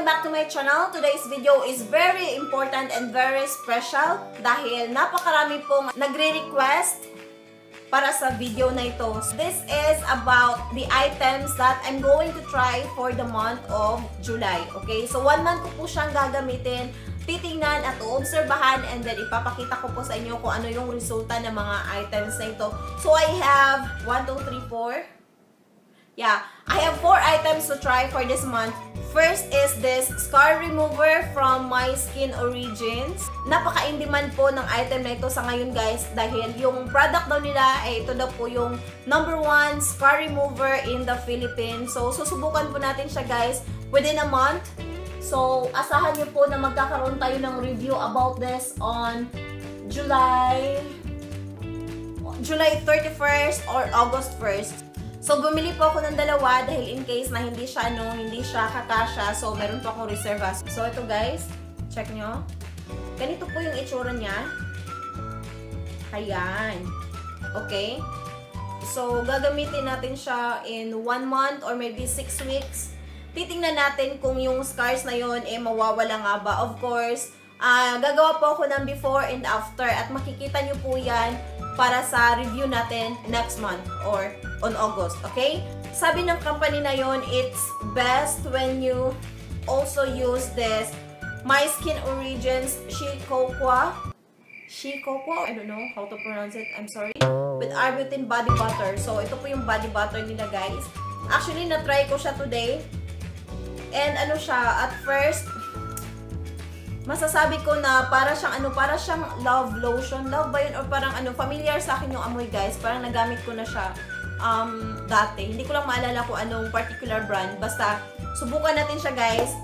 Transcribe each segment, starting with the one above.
Welcome back to my channel. Today's video is very important and very special dahil napakarami pong nagre-request para sa video na ito. This is about the items that I'm going to try for the month of July. Okay? So 1 month ko po siyang gagamitin, titingnan at uobserbahan, and then ipapakita ko po sa inyo kung ano yung resulta ng mga items na ito. So I have 1, 2, 3, 4. Yeah, I have 4 items to try for this month. First is this scar remover from My Skin Origins. Napaka-in-demand po ng item na ito sa ngayon, guys, dahil yung product daw nila ay ito daw po yung #1 scar remover in the Philippines. So susubukan po natin siya, guys, within a month. So asahan niyo po na magkakaroon tayo ng review about this on July 31st or August 1st. So, bumili po ako ng dalawa dahil in case na hindi siya kakasya. So, meron po akong reserva. So, ito guys, check nyo. Ganito po yung itsura niya. Ayan. Okay. So, gagamitin natin siya in 1 month or maybe 6 weeks. Titingnan natin kung yung scars na yon mawawala nga ba. Of course, gagawa po ako ng before and after at makikita nyo po yan para sa review natin next month or on August, okay? Sabi ng company na yon, it's best when you also use this My Skin Origins Shikoqua, I don't know how to pronounce it, I'm sorry, with Arbutin Body Butter. So, ito po yung body butter nila, guys. Actually, na-try ko siya today. And ano siya, at first, masasabi ko na para siyang love lotion. Love ba yun? Or parang familiar sa akin yung amoy, guys. Parang nagamit ko na siya dati. Hindi ko lang maalala kung anong particular brand. Basta, subukan natin siya, guys.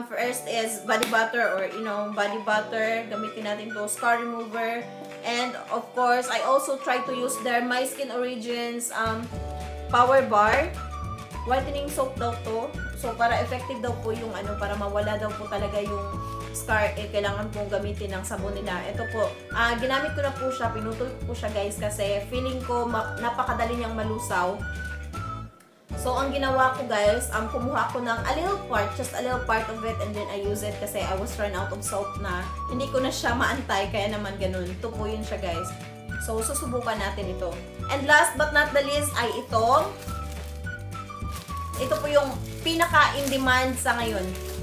First is body butter or, body butter. Gamitin natin to scar remover. And, of course, I also try to use their My Skin Origins Power Bar. Whitening soap daw to. So, para effective daw po yung para mawala daw po talaga yung scar, kailangan pong gamitin ng sabon nila. Ito po, ginamit ko na po siya, pinutol ko po siya, guys, kasi feeling ko napakadali niyang malusaw. So, ang ginawa ko, guys, kumuha ko ng just a little part of it, and then I use it kasi I was run out of soap na hindi ko na siya maantay, kaya naman ganun. Ito po yun siya, guys. So, susubukan natin ito. And last but not the least ay ito. Ito po yung pinaka-in-demand sa ngayon.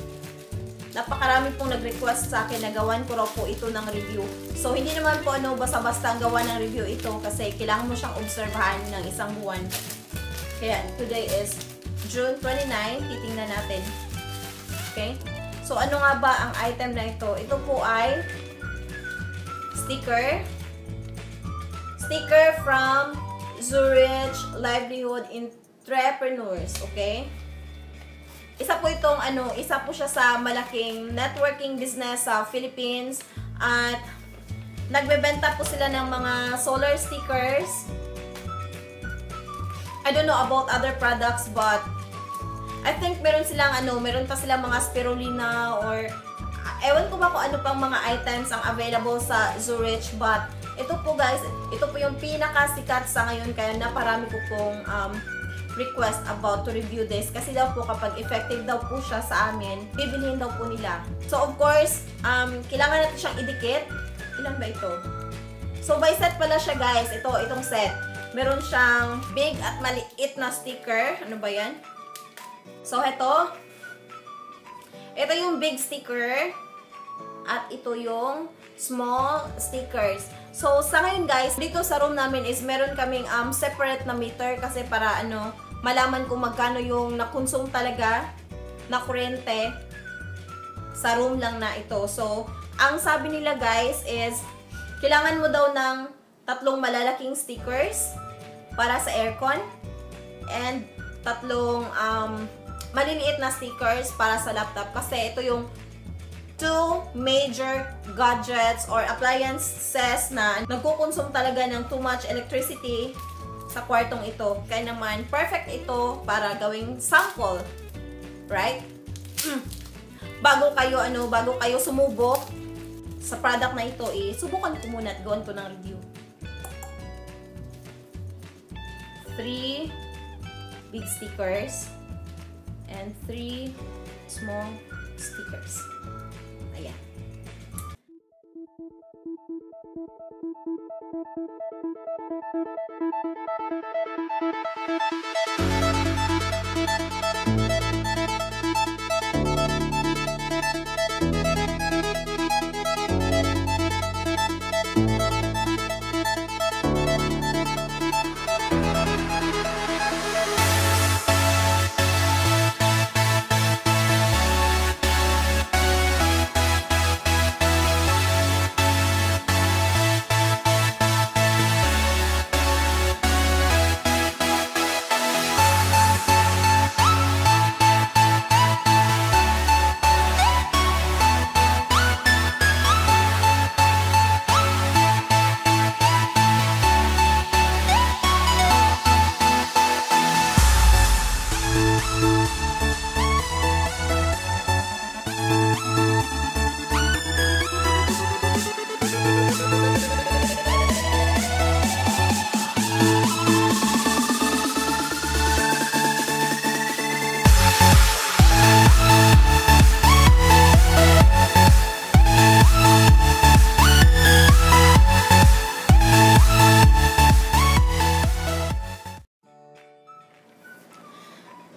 Napakarami pong nag-request sa akin na gawan ko raw po ito ng review. So, hindi naman po basta-basta ang gawa ng review ito kasi kailangan mo siyang obserbahan ng isang buwan. Kaya, today is June 29. Titingnan natin. Okay? So, ano nga ba ang item na ito? Ito po ay sticker. Sticker from Zurich Livelihood Entrepreneurs. Okay? Isa po siya sa malaking networking business sa Philippines at nagbebenta po sila ng mga solar stickers. I don't know about other products, but I think meron pa silang mga spirulina or ewan ko ba kung ano pang mga items ang available sa Zurich, but ito po, guys, ito po yung pinakasikat sa ngayon, kaya naparami ko pong request about to review this kasi daw po kapag effective daw po siya sa amin, bibilhin daw po nila. So, of course, kailangan natin siyang idikit. Ilan ba ito? So, by set pala siya, guys. Itong set. Meron siyang big at maliit na sticker. Ano ba yan? So, ito. Ito yung big sticker. At ito yung small stickers. So, sa ngayon, guys, dito sa room namin is meron kaming separate na meter kasi para malaman kung magkano yung nakonsume talaga na kuryente sa room lang na ito. So, ang sabi nila, guys, is kailangan mo daw ng 3 malalaking stickers para sa aircon and 3 maliliit na stickers para sa laptop kasi ito yung 2 major gadgets or appliances na nagkukonsume talaga ng too much electricity sa kwartong ito. Kaya naman, perfect ito para gawing sample. Right? Bago kayo sumubok sa product na ito, subukan ko muna at gawin ko ng review. 3 big stickers and 3 small stickers. Ayan.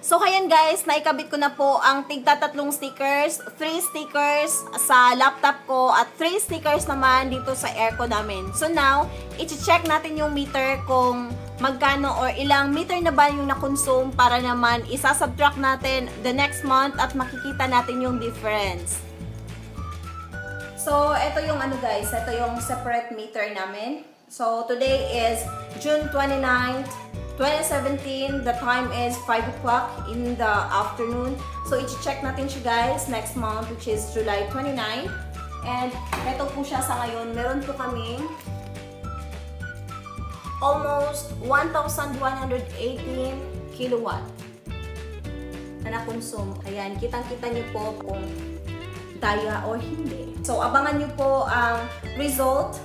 So, ayan guys, naikabit ko na po ang tigta-tatlong stickers, 3 stickers sa laptop ko at 3 stickers naman dito sa aircon namin. So now, i-check natin yung meter kung magkano or ilang meter na ba yung na-consume para naman isa-subtract natin the next month at makikita natin yung difference. So, ito yung ano guys, ito yung separate meter namin. So, today is June 29th, 2017, the time is 5 o'clock in the afternoon. So, i-check natin siya guys next month, which is July 29. And, ito po siya sa ngayon. Meron po kaming almost 1,118 kilowatt na na-consume. Ayan, kitang-kita niyo po kung daya or hindi. So, abangan niyo po ang result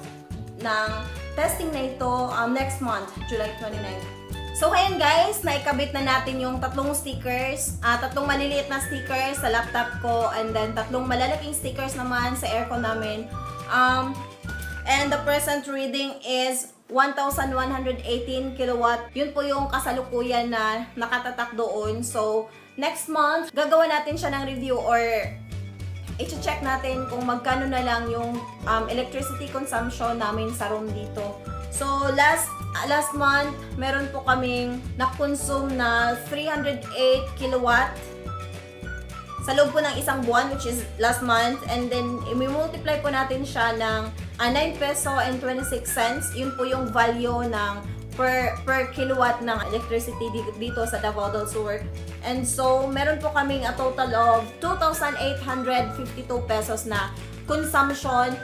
ng testing na ito next month, July 29. So, ayan guys, naikabit na natin yung tatlong stickers, tatlong maliliit na stickers sa laptop ko, and then tatlong malalaking stickers naman sa aircon namin. And the present reading is 1,118 kilowatt. Yun po yung kasalukuyan na nakatatak doon. So, next month, gagawa natin siya ng review or i-check natin kung magkano na lang yung electricity consumption namin sa room dito. So, last month, meron po kaming na-consume na 308 kilowatt sa loob po ng isang buwan, which is last month. And then, i-multiply po natin siya ng 9 peso and 26 cents. Yun po yung value ng per kilowatt ng electricity dito sa Davao del Sur. And so, meron po kaming a total of 2,852 pesos na consumption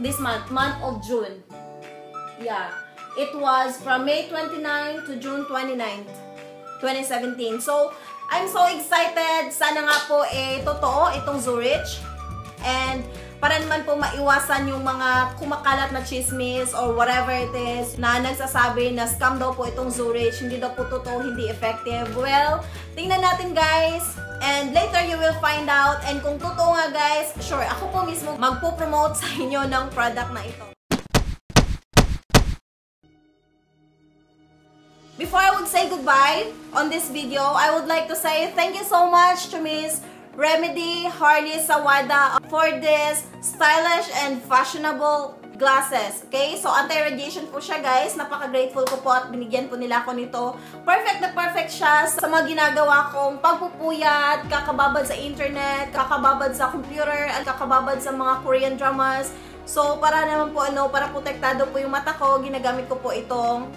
this month of June. Yeah. It was from May 29 to June 29, 2017. So, I'm so excited. Sana nga po totoo itong Zurich. And para naman po maiwasan yung mga kumakalat na chismis or whatever it is na nagsasabi na scam daw po itong Zurich, hindi daw po totoo, hindi effective. Well, tingnan natin guys. And later you will find out. And kung totoo nga guys, sure, ako po mismo magpo-promote sa inyo ng product na ito. Before I would say goodbye on this video, I would like to say thank you so much to Miss Remedy Harley Sawada for this stylish and fashionable glasses. Okay? So, anti-radiation po siya, guys. Napaka-grateful ko po at binigyan po nila ako nito. Perfect na perfect siya sa mga ginagawa kong pagpupuyat, kakababad sa internet, kakababad sa computer, at kakababad sa mga Korean dramas. So, para naman po, para protektado po yung mata ko, ginagamit ko po itong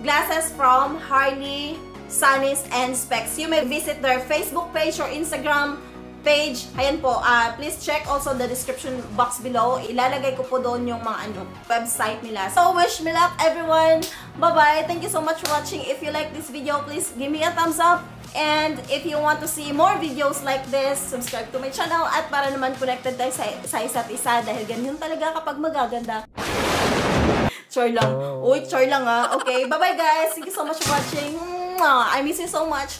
glasses from Harley, Sunnies, and Specs. You may visit their Facebook page or Instagram page. Ayan po, please check also the description box below. Ilalagay ko po doon yung mga website nila. So, wish me luck everyone! Bye-bye! Thank you so much for watching. If you like this video, please give me a thumbs up. And if you want to see more videos like this, subscribe to my channel. At para naman connected tayo sa isa't isa dahil ganyan talaga kapag magaganda. Char lang. Uy, char lang ah. Okay, bye-bye guys. Thank you so much for watching. I miss you so much.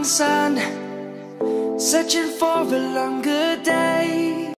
sun, searching for a longer day.